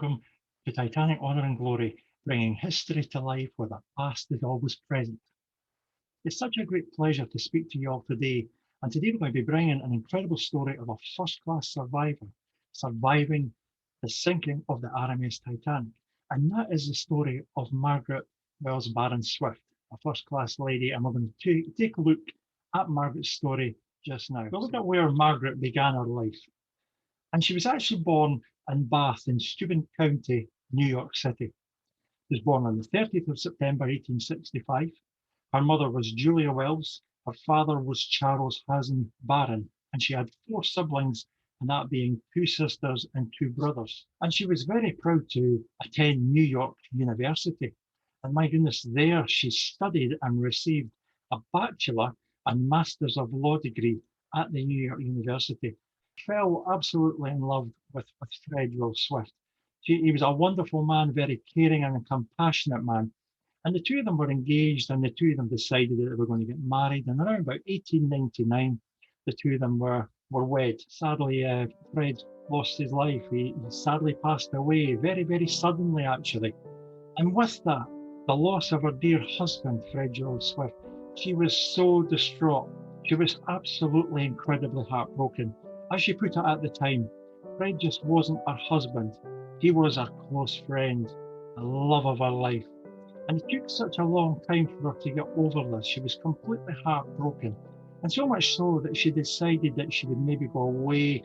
welcome to Titanic Honour and Glory, bringing history to life where the past is always present. It's such a great pleasure to speak to you all today. And today we're going to be bringing an incredible story of a first class survivor surviving the sinking of the RMS Titanic. And that is the story of Margaret Wells Barron Swift, a first class lady. And we're going to take a look at Margaret's story just now. We'll look at where Margaret began her life. And she was actually born in Bath in Steuben County, New York City. She was born on the 30th of September 1865. Her mother was Julia Wells. Her father was Charles Hazen Barron, and she had four siblings, and that being two sisters and two brothers. And she was very proud to attend New York University. And my goodness, there she studied and received a bachelor and masters of law degree at the New York University. Fell absolutely in love with Fred Will Swift. He was a wonderful man, very caring and a compassionate man. And the two of them were engaged, and the two of them decided that they were going to get married. And around about 1899, the two of them were wed. Sadly, Fred lost his life. He sadly passed away very, very suddenly, actually. And with that, the loss of her dear husband, Fred Joel Swift, she was so distraught. She was absolutely incredibly heartbroken. As she put it at the time, Fred just wasn't her husband. He was her close friend, the love of her life. And it took such a long time for her to get over this. She was completely heartbroken. And so much so that she decided that she would maybe go away,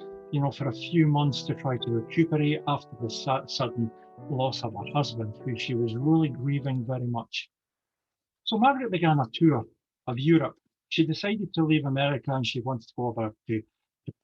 for a few months to try to recuperate after the sudden loss of her husband, who she was really grieving very much. So Margaret began a tour of Europe. She decided to leave America and she wanted to go over to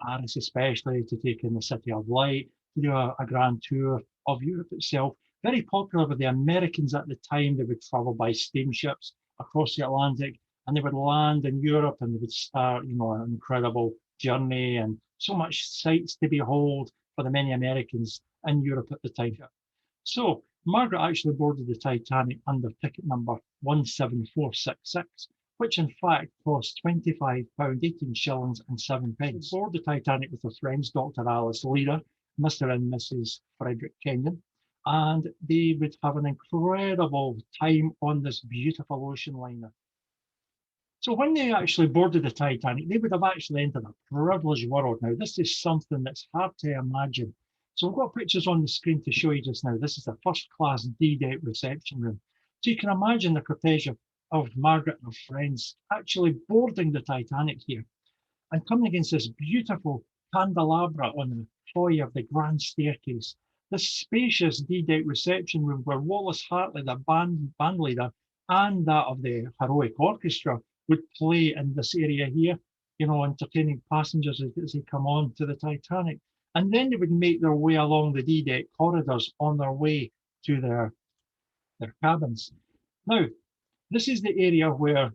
Paris, especially to take in the City of Light, to do a grand tour of Europe itself. Very popular with the Americans at the time. They would travel by steamships across the Atlantic and they would land in Europe and they would start, an incredible journey and so much sights to behold for the many Americans in Europe at the time. So Margaret actually boarded the Titanic under ticket number 17466, which in fact cost £25, 18 shillings and 7 pence. She boarded the Titanic with her friends, Dr. Alice Leader, Mr. and Mrs. Frederick Kenyon, and they would have an incredible time on this beautiful ocean liner. So when they actually boarded the Titanic, they would have actually entered a privileged world. Now, this is something that's hard to imagine. So we've got pictures on the screen to show you just now. This is the first class D-Deck reception room. So you can imagine the cortege of Margaret and her friends actually boarding the Titanic here and coming against this beautiful candelabra on the foyer of the grand staircase. This spacious D-Deck reception room where Wallace Hartley, the band leader, and that of the Heroic Orchestra would play in this area here, entertaining passengers as they come on to the Titanic. And then they would make their way along the D-Deck corridors on their way to their cabins. Now, this is the area where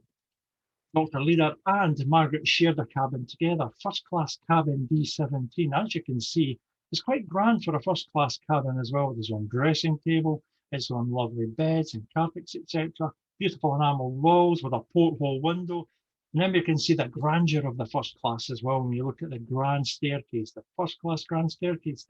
Dr. Leader and Margaret shared a cabin together, first class cabin D17. As you can see, it's quite grand for a first class cabin as well. There's own dressing table, its own lovely beds and carpets, etc. Beautiful enamel walls with a porthole window. And then we can see the grandeur of the first class as well when you look at the grand staircase, the first class grand staircase.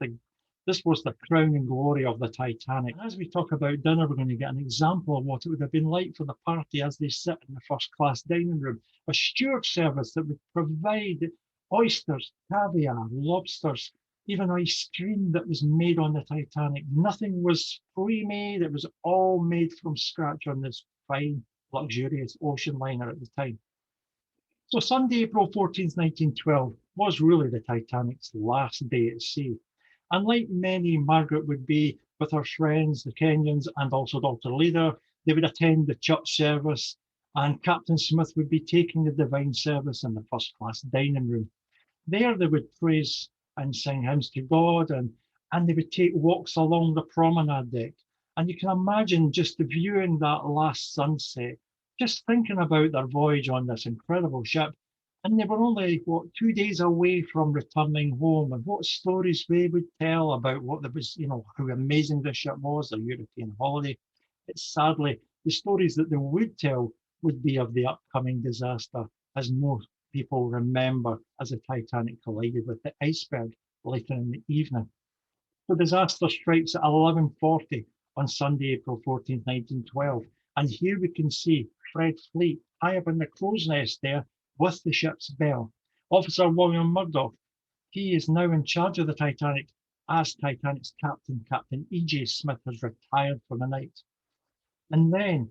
This was the crowning glory of the Titanic. And as we talk about dinner, we're going to get an example of what it would have been like for the party as they sit in the first class dining room. A steward service that would provide oysters, caviar, lobsters, even ice cream that was made on the Titanic. Nothing was pre-made. It was all made from scratch on this fine, luxurious ocean liner at the time. So Sunday, April 14th, 1912 was really the Titanic's last day at sea. And like many, Margaret would be with her friends, the Kenyons, and also Dr. Leader. They would attend the church service, and Captain Smith would be taking the divine service in the first class dining room. There they would praise and sing hymns to God, and they would take walks along the promenade deck. And you can imagine just viewing that last sunset, just thinking about their voyage on this incredible ship. And they were only, 2 days away from returning home, and what stories they would tell about what there was, how amazing this ship was, a European holiday. It's sadly, the stories that they would tell would be of the upcoming disaster, as most people remember as the Titanic collided with the iceberg later in the evening. The disaster strikes at 11:40 on Sunday, April 14th, 1912. And here we can see Fred Fleet high up in the crow's nest there with the ship's bell. Officer William Murdoch, he is now in charge of the Titanic as Titanic's captain. Captain E.J. Smith has retired for the night. And then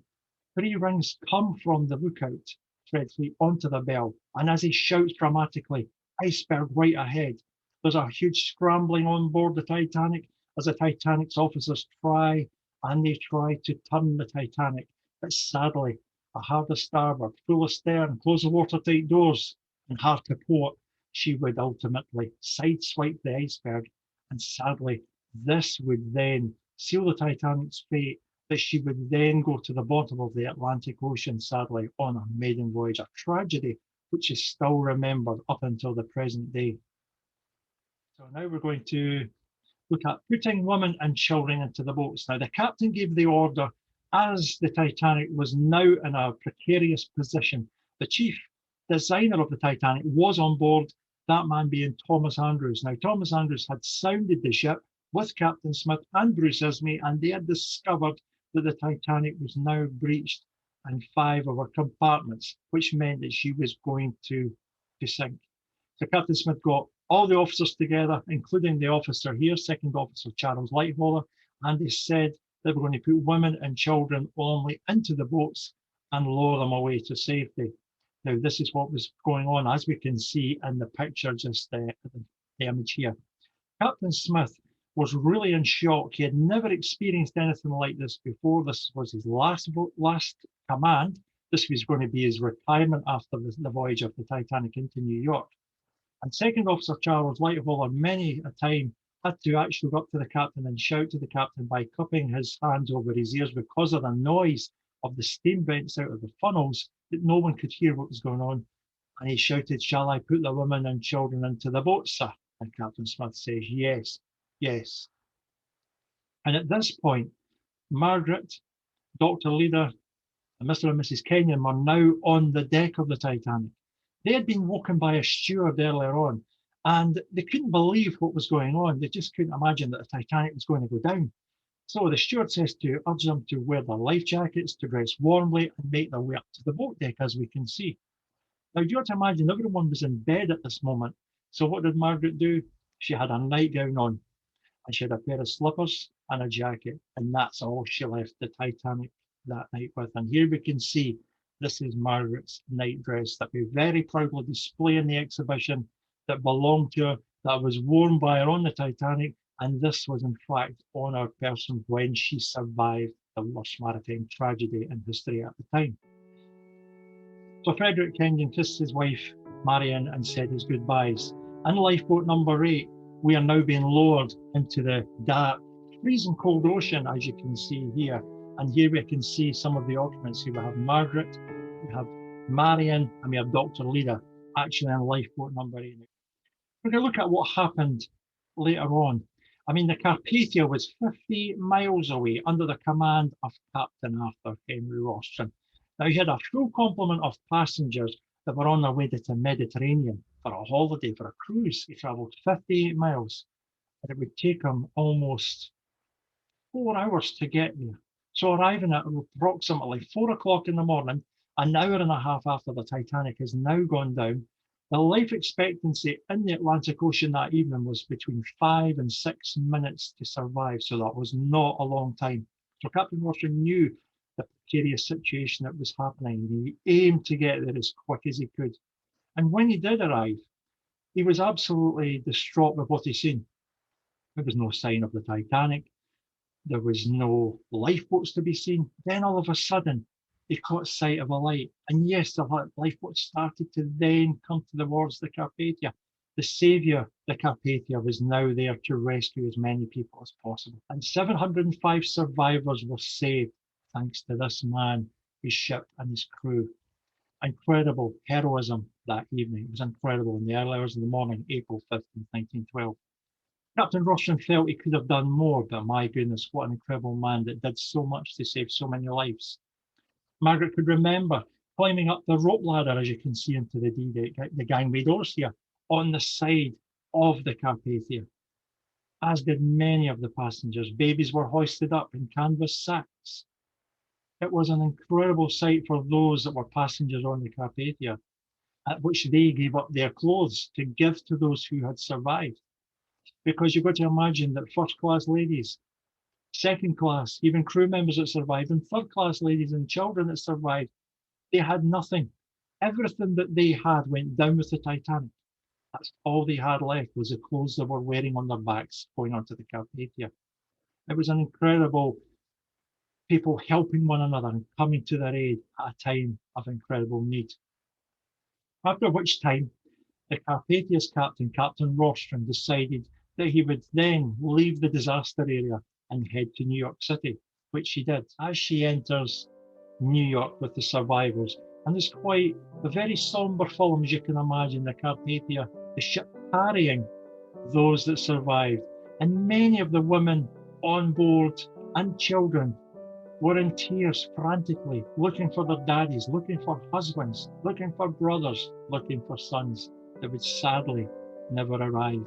3 rings come from the lookout, Fred Fleet, onto the bell. And as he shouts dramatically, iceberg right ahead, there's a huge scrambling on board the Titanic as the Titanic's officers try to turn the Titanic. But sadly, a hard to starboard, full astern, close the watertight doors, and hard to port, she would ultimately sideswipe the iceberg. And sadly, this would then seal the Titanic's fate, that she would then go to the bottom of the Atlantic Ocean, sadly, on a maiden voyage, a tragedy which is still remembered up until the present day. So now we're going to look at putting women and children into the boats. Now, the captain gave the order as the Titanic was now in a precarious position. The chief designer of the Titanic was on board, that man being Thomas Andrews. Now, Thomas Andrews had sounded the ship with Captain Smith and Bruce Ismay, and they had discovered that the Titanic was now breached in 5 of her compartments, which meant that she was going to sink. So Captain Smith got all the officers together, including the officer here, Second Officer Charles Lightoller, and they said they were going to put women and children only into the boats and lower them away to safety. Now, this is what was going on, as we can see in the picture, just the image here. Captain Smith was really in shock. He had never experienced anything like this before. This was his last command. This was going to be his retirement after the voyage of the Titanic into New York. And Second Officer Charles Lightoller many a time had to actually go up to the captain and shout to the captain by cupping his hands over his ears because of the noise of the steam vents out of the funnels, that no one could hear what was going on. And he shouted, "Shall I put the women and children into the boat, sir?" And Captain Smith says, "Yes, yes." And at this point, Margaret, Dr. Leader, and Mr. and Mrs. Kenyon were now on the deck of the Titanic. They had been woken by a steward earlier on, and they couldn't believe what was going on. They just couldn't imagine that the Titanic was going to go down. So the steward says to urge them to wear their life jackets, to dress warmly, and make their way up to the boat deck, as we can see. Now, you have to imagine everyone was in bed at this moment. So what did Margaret do? She had a nightgown on, and she had a pair of slippers and a jacket, and that's all she left the Titanic that night with. And here we can see this is Margaret's night dress that we very proudly display in the exhibition, that belonged to her, that was worn by her on the Titanic, and this was in fact on her person when she survived the worst maritime tragedy in history at the time. So Frederick Kenyon kissed his wife Marion and said his goodbyes. In lifeboat number 8, we are now being lowered into the dark, freezing cold ocean, as you can see here. And here we can see some of the occupants. Here we have Margaret, we have Marion, and we have Dr. Leader actually in lifeboat number 8. We're going to look at what happened later on. I mean, the Carpathia was 50 miles away under the command of Captain Arthur Henry Rostron. Now, he had a full complement of passengers that were on their way to the Mediterranean for a holiday, for a cruise. He travelled 58 miles, and it would take him almost 4 hours to get there. So arriving at approximately 4 o'clock in the morning, an hour and a half after the Titanic has now gone down, the life expectancy in the Atlantic Ocean that evening was between 5 and 6 minutes to survive. So that was not a long time. So Captain Rostron knew the precarious situation that was happening. He aimed to get there as quick as he could. And when he did arrive, he was absolutely distraught with what he'd seen. There was no sign of the Titanic. There was no lifeboats to be seen. Then all of a sudden, he caught sight of a light. And yes, the lifeboat started to then come towards the Carpathia. The saviour, the Carpathia, was now there to rescue as many people as possible. And 705 survivors were saved thanks to this man, his ship, and his crew. Incredible heroism that evening. It was incredible in the early hours of the morning, April 15th, 1912. Captain Rostron felt he could have done more, but my goodness, what an incredible man that did so much to save so many lives. Margaret could remember climbing up the rope ladder, as you can see, into the gangway doors here, on the side of the Carpathia. as did many of the passengers. Babies were hoisted up in canvas sacks. It was an incredible sight for those that were passengers on the Carpathia, at which they gave up their clothes to give to those who had survived. Because you've got to imagine that first class ladies, second class, even crew members that survived, and third class ladies and children that survived, they had nothing. Everything that they had went down with the Titanic. That's all they had left was the clothes they were wearing on their backs going onto the Carpathia. It was an incredible people helping one another and coming to their aid at a time of incredible need. After which time, the Carpathia's captain, Captain Rostron, decided that he would then leave the disaster area and head to New York City, which she did. As she enters New York with the survivors, and it's quite a very somber film, as you can imagine, the Carpathia, the ship carrying those that survived, and many of the women on board and children were in tears frantically, looking for their daddies, looking for husbands, looking for brothers, looking for sons that would sadly never arrive.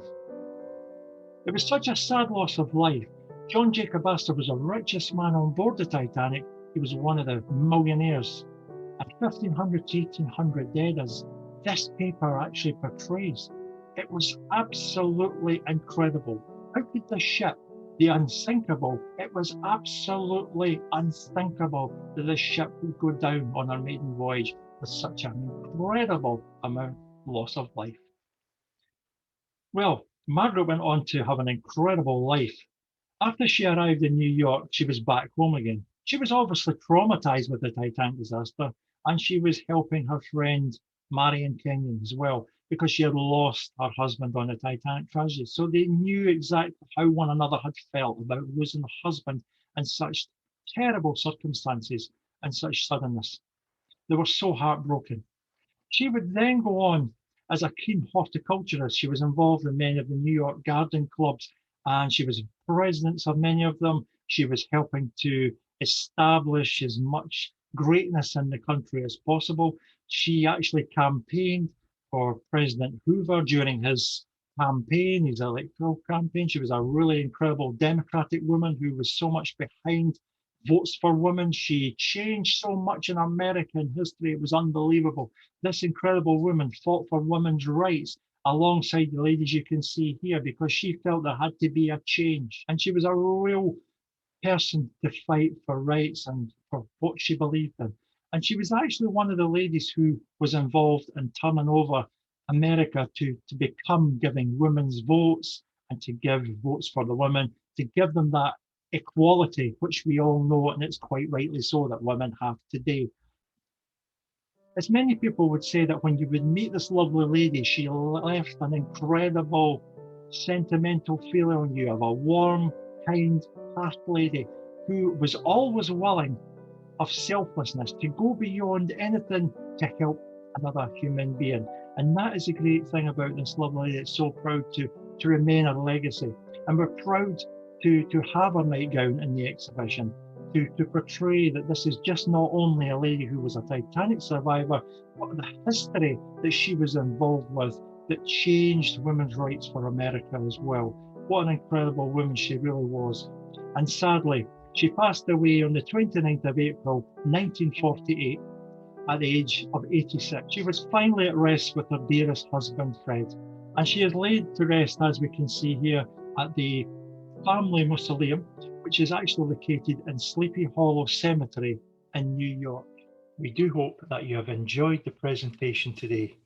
It was such a sad loss of life. John Jacob Astor was the richest man on board the Titanic. He was one of the millionaires. At 1500 to 1800 dead, as this paper actually portrays, it was absolutely incredible. How could the ship, the unsinkable, it was absolutely unthinkable that this ship would go down on her maiden voyage with such an incredible amount of loss of life. Well, Margaret went on to have an incredible life. After she arrived in New York, she was back home again. She was obviously traumatized with the Titanic disaster, and she was helping her friend Marion Kenyon as well, because she had lost her husband on the Titanic tragedy. So they knew exactly how one another had felt about losing a husband in such terrible circumstances and such suddenness. They were so heartbroken. She would then go on as a keen horticulturist. She was involved in many of the New York garden clubs, and she was president of many of them. She was helping to establish as much greatness in the country as possible. She actually campaigned for President Hoover during his campaign, his electoral campaign. She was a really incredible Democratic woman who was so much behind votes for women. She changed so much in American history. It was unbelievable. This incredible woman fought for women's rights alongside the ladies you can see here because she felt there had to be a change. And she was a real person to fight for rights and for what she believed in. And she was actually one of the ladies who was involved in turning over America to become giving women's votes and to give votes for the women, to give them that equality, which we all know, and it's quite rightly so, that women have today. As many people would say that when you would meet this lovely lady, she left an incredible sentimental feeling on you of a warm, kind, heart lady who was always willing of selflessness to go beyond anything to help another human being. And that is a great thing about this lovely lady. It's so proud to remain her legacy. And we're proud to have her nightgown in the exhibition, to portray that this is just not only a lady who was a Titanic survivor, but the history that she was involved with that changed women's rights for America as well. What an incredible woman she really was. And sadly, she passed away on the 29th of April, 1948, at the age of 86. She was finally at rest with her dearest husband, Fred. And she is laid to rest, as we can see here, at the family mausoleum, which is actually located in Sleepy Hollow Cemetery in New York. We do hope that you have enjoyed the presentation today.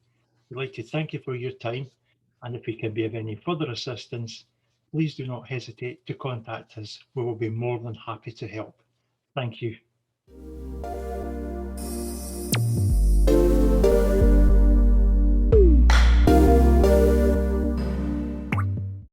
We'd like to thank you for your time, and if we can be of any further assistance, please do not hesitate to contact us. We will be more than happy to help. Thank you.